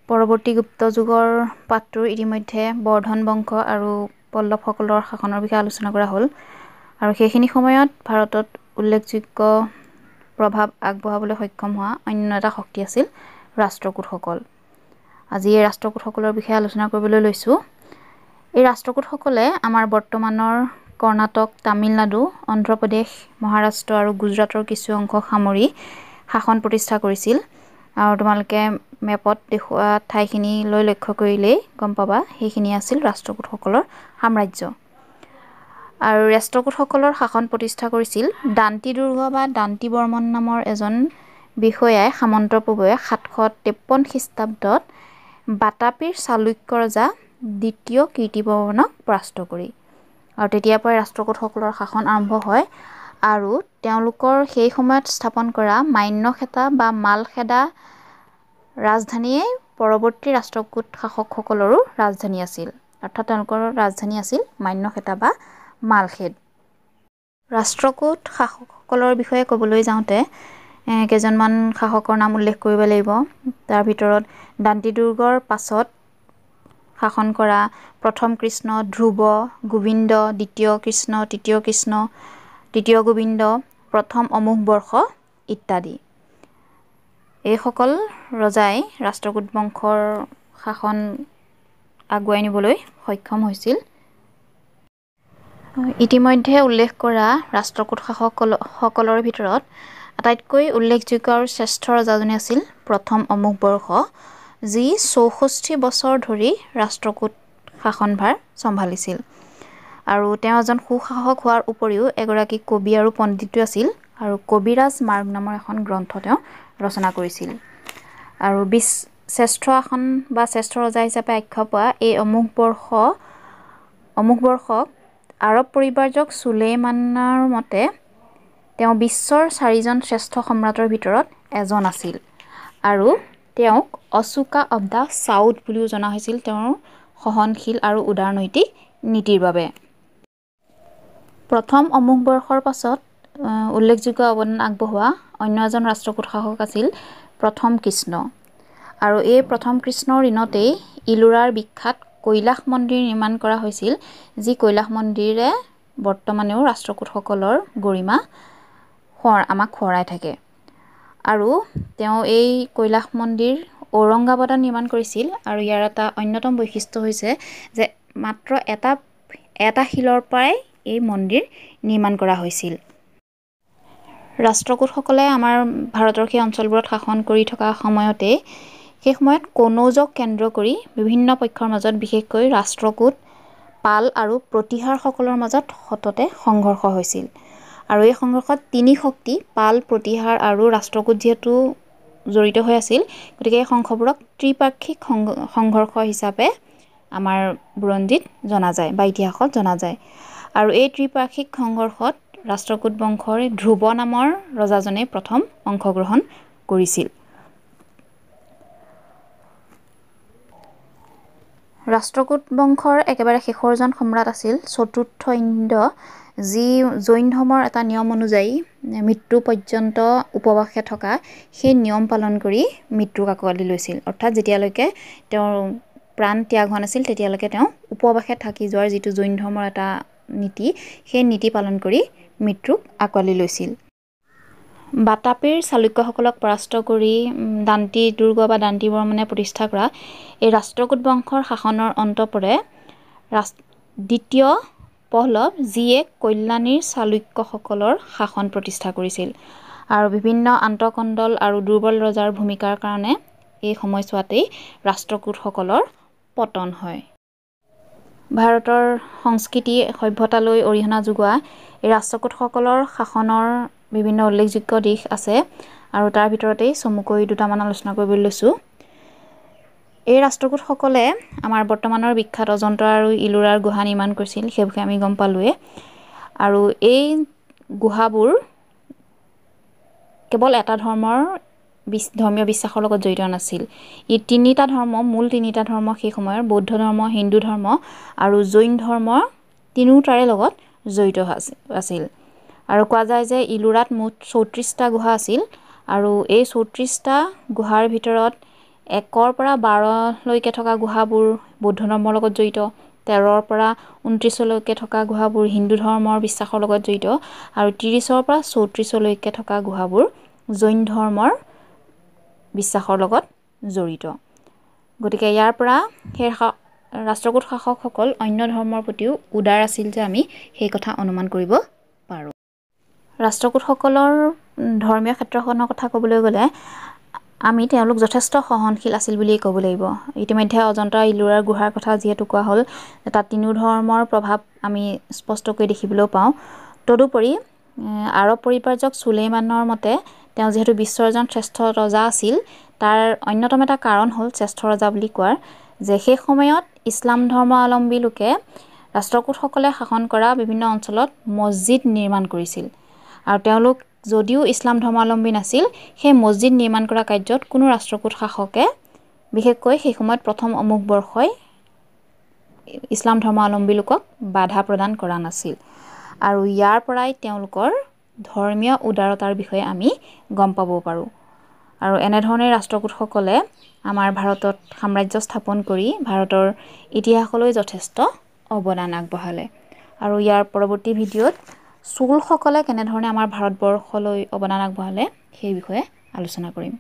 পৰৱৰ্তী গুপ্ত যুগৰ পাঠটোৰ ইতিমধ্যে বৰ্ধন বংশ আৰু পল্লৱসকলৰ শাসনৰ বিষয়ে আলোচনা কৰা হ'ল আৰু সেইখিনি সময়ত ভাৰতত উল্লেখযোগ্য প্ৰভাৱ আগবঢ়াবলৈ সক্ষম হোৱা অন্য এটা শক্তি আছিল ৰাষ্ট্ৰকূটসকল। আজি এই ৰাষ্ট্ৰকূটসকলৰ বিষয়ে আলোচনা কৰিবলৈ লৈছোঁ। এই ৰাষ্ট্ৰকূটসকলে আমাৰ বৰ্তমানৰ কৰ্ণাটক, তামিলনাডু, অন্ধ্ৰপ্ৰদেশ, মহাৰাষ্ট্ৰ আৰু গুজৰাটৰ কিছু অংশ সামৰি শাসন প্ৰতিষ্ঠা কৰিছিল আৰু তোমালোকে মেপত দেখুওৱা ঠাইখিনিলৈ লক্ষ্য কৰিলেই গম পাবা সেইখিনি আছিল ৰাষ্ট্ৰকূটসকলৰ সাম্ৰাজ্য। আৰু ৰাষ্ট্ৰকূটসকলৰ শাসন প্ৰতিষ্ঠা কৰিছিল দান্তিদুৰ্গ বা দান্তি বৰ্মন নামৰ এজন বিষয়াই সামন্তৰ প্ৰভুৱে 753 খ্ৰীষ্টাব্দত বাতাপীৰ চালুক্য ৰজা দ্বিতীয় কীৰ্তিবৰ্মনক পৰাস্ত কৰি। আৰু তেতিয়াৰ পৰাই ৰাষ্ট্ৰকূটসকলৰ শাসন আৰম্ভ হয় আৰু তেওঁলোকৰ সেই সময়ত স্থাপন কৰা মান্যখেদা বা মালখেদা ৰাজধানীয়ে পৰৱৰ্তী ৰাষ্ট্ৰকূট শাসকসকলৰো ৰাজধানী আছিল। অৰ্থাৎ তেওঁলোকৰ ৰাজধানী আছিল মান্যখেদা বা মালখেদ। ৰাষ্ট্ৰকূট শাসকসকলৰ বিষয়ে ক'বলৈ যাওঁতে কেইজনমান শাসকৰ নাম উল্লেখ কৰিব লাগিব। তাৰ ভিতৰত দান্তিদুৰ্গৰ পাছত শাসন কৰা প্ৰথম কৃষ্ণ, ধ্ৰুৱ, গোবিন্দ, দ্বিতীয় কৃষ্ণ, তৃতীয় কৃষ্ণ, তৃতীয় গোবিন্দ, প্ৰথম অমুক বৰ্ষ ইত্যাদি। এইসকল ৰজাই ৰাষ্ট্ৰকূট বংশৰ শাসন আগুৱাই নিবলৈ সক্ষম হৈছিল। ইতিমধ্যে উল্লেখ কৰা ৰাষ্ট্ৰকূট শাসকসকলৰ ভিতৰত আটাইতকৈ উল্লেখযোগ্য আৰু শ্ৰেষ্ঠ ৰজাজনে আছিল প্ৰথম অমুক বৰ্ষ, যি 64 বছৰ ধৰি ৰাষ্ট্ৰকূট শাসনভাৰ চম্ভালিছিল। আৰু তেওঁ এজন সুশাসক হোৱাৰ উপৰিও এগৰাকী কবি আৰু পণ্ডিতো আছিল আৰু কবিৰাজ মাৰ্গ নামৰ এখন গ্ৰন্থ তেওঁ ৰচনা কৰিছিল। আৰু শ্ৰেষ্ঠ আসন বা শ্ৰেষ্ঠ ৰজা হিচাপে আখ্যা পোৱা এই অমুক বৰ্ষক আৰব পৰিব্ৰাজক চুলেইমানৰ মতে তেওঁ বিশ্বৰ 4জন শ্ৰেষ্ঠ সম্ৰাটৰ ভিতৰত এজন আছিল আৰু তেওঁক অশোকা অৱ দ্য চাউথ বুলিও জনা হৈছিল তেওঁৰ সহনশীল আৰু উদাৰনৈতিক নীতিৰ বাবে। প্ৰথম অমুক বৰ্ষৰ পাছত উল্লেখযোগ্য অৱদান আগবঢ়োৱা অন্য এজন ৰাষ্ট্ৰকূট শাসক আছিল প্ৰথম কৃষ্ণ। আৰু এই প্ৰথম কৃষ্ণৰ দিনতেই ইলোৰাৰ বিখ্যাত কৈলাশ মন্দিৰ নিৰ্মাণ কৰা হৈছিল, যি কৈলাশ মন্দিৰে বৰ্তমানেও ৰাষ্ট্ৰকূটসকলৰ গৰিমা আমাক সোঁৱৰাই থাকে। আৰু তেওঁ এই কৈলাশ মন্দিৰ ঔৰংগাবাদত নিৰ্মাণ কৰিছিল আৰু ইয়াৰ এটা অন্যতম বৈশিষ্ট্য হৈছে যে মাত্ৰ এটা শিলৰ পৰাই এই মন্দিৰ নিৰ্মাণ কৰা হৈছিল। ৰাষ্ট্ৰকূটসকলে আমাৰ ভাৰতৰ সেই অঞ্চলবোৰত শাসন কৰি থকা সময়তে সেই সময়ত কনৌজক কেন্দ্ৰ কৰি বিভিন্ন পক্ষৰ মাজত বিশেষকৈ ৰাষ্ট্ৰকূট, পাল আৰু প্ৰতিহাৰসকলৰ মাজত সততে সংঘৰ্ষ হৈছিল। আৰু এই সংঘৰ্ষত তিনি শক্তি পাল, প্ৰতিহাৰ আৰু ৰাষ্ট্ৰকূট যিহেতু জড়িত হৈ আছিল, গতিকে এই সংঘবোৰক ত্ৰিপাক্ষিক সংঘৰ্ষ হিচাপে আমাৰ বুৰঞ্জীত জনা যায় বা ইতিহাসত জনা যায়। আৰু এই ত্ৰিপাক্ষিক সংঘৰ্ষত ৰাষ্ট্ৰকূট বংশৰ ধ্ৰুৱ নামৰ ৰজাজনে প্ৰথম অংশগ্ৰহণ কৰিছিল। ৰাষ্ট্ৰকূট বংশৰ একেবাৰে শেষৰজন সম্ৰাট আছিল চতুৰ্থ ইন্দ্ৰ, যি জৈন ধৰ্মৰ এটা নিয়ম অনুযায়ী মৃত্যু পৰ্যন্ত উপবাসে থকা সেই নিয়ম পালন কৰি মৃত্যুক আঁকোৱালি লৈছিল। অৰ্থাৎ যেতিয়ালৈকে তেওঁৰ প্ৰাণ ত্যাগ হোৱা নাছিল তেতিয়ালৈকে তেওঁ উপবাসে থাকি যোৱাৰ যিটো জৈন ধৰ্মৰ এটা নীতি, সেই নীতি পালন কৰি মৃত্যুক আঁকোৱালি লৈছিল। বাতাপীৰ চালুক্যসকলক পৰাস্ত কৰি দান্তিদুৰ্গ বা দান্তি বৰ্মনে প্ৰতিষ্ঠা কৰা এই ৰাষ্ট্ৰকূট বংশৰ শাসনৰ অন্ত পৰে দ্বিতীয় পল্লৱ, যিয়ে কল্যাণীৰ চালুক্যসকলৰ শাসন প্ৰতিষ্ঠা কৰিছিল। আৰু বিভিন্ন আন্তঃকণ্ডল আৰু দুৰ্বল ৰজাৰ ভূমিকাৰ কাৰণে এই সময়ছোৱাতেই ৰাষ্ট্ৰকূটসকলৰ পতন হয়। ভাৰতৰ সংস্কৃতি সভ্যতালৈ অৰিহণা যোগোৱা এই ৰাষ্ট্ৰকূটসকলৰ শাসনৰ বিভিন্ন উল্লেখযোগ্য দিশ আছে আৰু তাৰ ভিতৰতেই চমুকৈ দুটামান আলোচনা কৰিবলৈ লৈছোঁ। এই ৰাষ্ট্ৰকূটসকলে আমাৰ বৰ্তমানৰ বিখ্যাত অজন্তা আৰু ইলোৰাৰ গুহা নিৰ্মাণ কৰিছিল, সেই বিষয়ে আমি গম পালোৱে। আৰু এই গুহাবোৰ কেৱল এটা ধৰ্মীয় বিশ্বাসৰ লগত জড়িত নাছিল। ই মূল তিনিটা ধৰ্ম সেই সময়ৰ বৌদ্ধ ধৰ্ম, হিন্দু ধৰ্ম আৰু জৈন ধৰ্ম তিনিওটাৰে লগত জড়িত আছিল। আৰু কোৱা যায় যে ইলোৰাত মুঠ 34টা গুহা আছিল আৰু এই 34টা গুহাৰ ভিতৰত 1ৰ পৰা 12লৈকে থকা গুহাবোৰ বৌদ্ধ ধৰ্মৰ লগত জড়িত, 13ৰ পৰা 29লৈকে থকা গুহাবোৰ হিন্দু ধৰ্মৰ বিশ্বাসৰ লগত জড়িত আৰু 30ৰ পৰা 34লৈকে থকা গুহাবোৰ জৈন ধৰ্মৰ বিশ্বাসৰ লগত জড়িত। গতিকে ইয়াৰ পৰা সেই ৰাষ্ট্ৰকূট শাসকসকল অন্য ধৰ্মৰ প্ৰতিও উদাৰ আছিল যে আমি সেই কথা অনুমান কৰিব পাৰোঁ। ৰাষ্ট্ৰকূটসকলৰ ধৰ্মীয় ক্ষেত্ৰখনৰ কথা ক'বলৈ গ'লে আমি তেওঁলোক যথেষ্ট সহনশীল আছিল বুলিয়েই ক'ব লাগিব। ইতিমধ্যে অজন্তা ইলোৰাৰ গুহাৰ কথা যিহেতু কোৱা হ'ল, তাত তিনিও ধৰ্মৰ প্ৰভাৱ আমি স্পষ্টকৈ দেখিবলৈ পাওঁ। তদুপৰি আৰৱ পৰিব্ৰাজক চুলেইমানৰ মতে তেওঁ যিহেতু বিশ্বৰ এজন শ্ৰেষ্ঠ ৰজা আছিল, তাৰ অন্যতম এটা কাৰণ হ'ল শ্ৰেষ্ঠ ৰজা বুলি কোৱাৰ যে সেই সময়ত ইছলাম ধৰ্মাৱলম্বী লোকে ৰাষ্ট্ৰকূটসকলে শাসন কৰা বিভিন্ন অঞ্চলত মছজিদ নিৰ্মাণ কৰিছিল আৰু তেওঁলোক যদিও ইছলাম ধৰ্মাৱলম্বী নাছিল, সেই মছজিদ নিৰ্মাণ কৰা কাৰ্যত কোনো ৰাষ্ট্ৰকূট শাসকে বিশেষকৈ সেই সময়ত প্ৰথম অমুক বৰ্ষই ইছলাম ধৰ্মাৱলম্বী লোকক বাধা প্ৰদান কৰা নাছিল আৰু ইয়াৰ পৰাই তেওঁলোকৰ ধৰ্মীয় উদাৰতাৰ বিষয়ে আমি গম পাব পাৰোঁ। আৰু এনেধৰণে ৰাষ্ট্ৰকূটসকলে আমাৰ ভাৰতত সাম্ৰাজ্য স্থাপন কৰি ভাৰতৰ ইতিহাসলৈ যথেষ্ট অৱদান আগবঢ়ালে। আৰু ইয়াৰ পৰৱৰ্তী ভিডিঅ'ত চোলসকলে কেনেধৰণে আমাৰ ভাৰতবৰ্ষলৈ অৱদান আগবঢ়ালে সেই বিষয়ে আলোচনা কৰিম।